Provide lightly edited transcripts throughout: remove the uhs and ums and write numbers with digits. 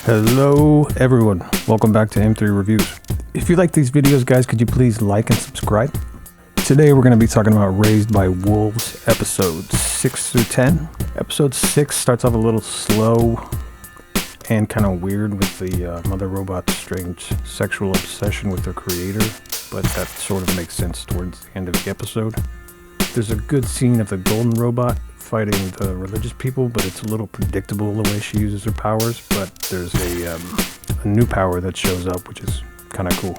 Hello everyone, welcome back to M3 Reviews. If you like these videos guys, could you please like and subscribe? Today we're going to be talking about Raised by Wolves episodes 6 through 10. Episode 6 starts off a little slow and kind of weird with the mother robot's strange sexual obsession with their creator, but that sort of makes sense towards the end of the episode. There's a good scene of the golden robot fighting the religious people, but it's a little predictable the way she uses her powers, but there's a new power that shows up, which is kind of cool.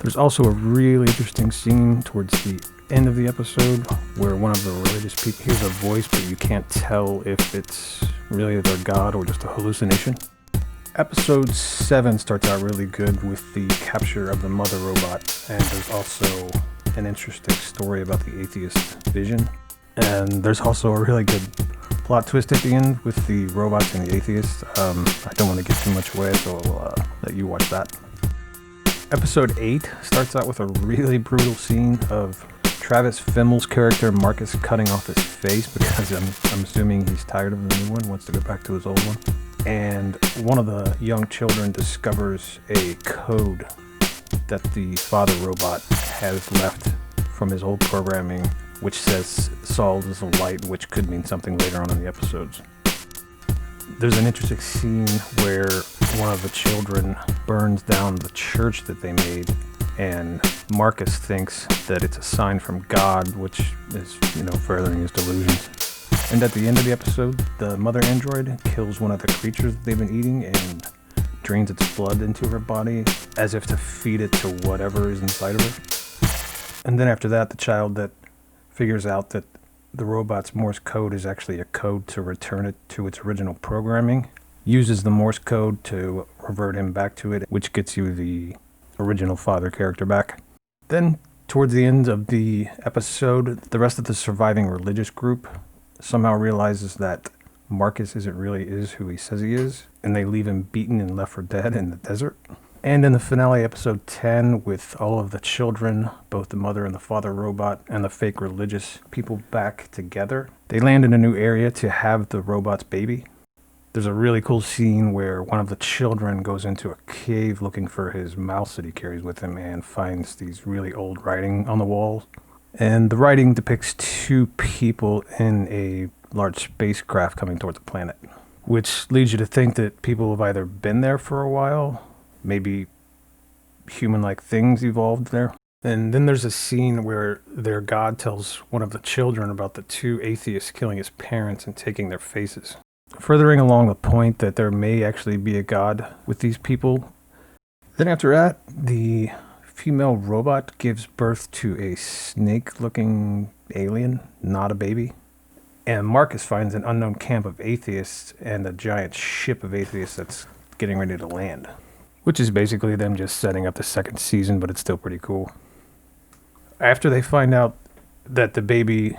There's also a really interesting scene towards the end of the episode where one of the religious people hears a voice, but you can't tell if it's really their god or just a hallucination. Episode 7 starts out really good with the capture of the mother robot, and there's also an interesting story about the atheist vision. And there's also a really good plot twist at the end with the robots and the atheists. I don't want to give too much away, so I'll let you watch that. Episode 8 starts out with a really brutal scene of Travis Fimmel's character Marcus cutting off his face because I'm assuming he's tired of the new one, wants to go back to his old one. And one of the young children discovers a code that the father robot has left from his old programming, which says Saul is a light, which could mean something later on in the episodes. There's an interesting scene where one of the children burns down the church that they made, and Marcus thinks that it's a sign from God, which is, furthering his delusions. And at the end of the episode, the mother android kills one of the creatures that they've been eating and drains its blood into her body as if to feed it to whatever is inside of her. And then after that, the child that figures out that the robot's Morse code is actually a code to return it to its original programming, uses the Morse code to revert him back to it, which gets you the original father character back. Then, towards the end of the episode, the rest of the surviving religious group somehow realizes that Marcus isn't really who he says he is, and they leave him beaten and left for dead in the desert. And in the finale, episode 10, with all of the children, both the mother and the father robot, and the fake religious people back together, they land in a new area to have the robot's baby. There's a really cool scene where one of the children goes into a cave looking for his mouse that he carries with him and finds these really old writing on the walls. And the writing depicts two people in a large spacecraft coming towards the planet, which leads you to think that people have either been there for a while, maybe human-like things evolved there. And then there's a scene where their god tells one of the children about the two atheists killing his parents and taking their faces, furthering along the point that there may actually be a god with these people. Then after that, the female robot gives birth to a snake-looking alien, not a baby. And Marcus finds an unknown camp of atheists and a giant ship of atheists that's getting ready to land, which is basically them just setting up the second season, but it's still pretty cool. After they find out that the baby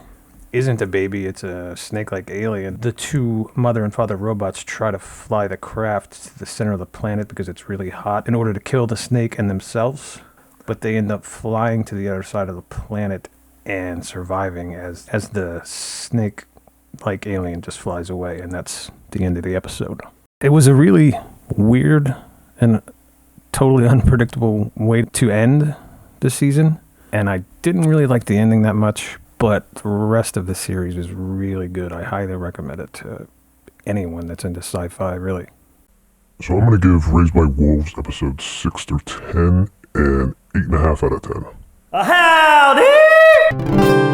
isn't a baby, it's a snake-like alien, the two mother and father robots try to fly the craft to the center of the planet because it's really hot in order to kill the snake and themselves, but they end up flying to the other side of the planet and surviving as the snake-like alien just flies away, and that's the end of the episode. It was a really weird and totally unpredictable way to end the season, and I didn't really like the ending that much, but the rest of the series is really good. I highly recommend it to anyone that's into sci-fi, really. So I'm going to give Raised by Wolves episodes 6 through 10 and 8.5 out of 10. Howdy!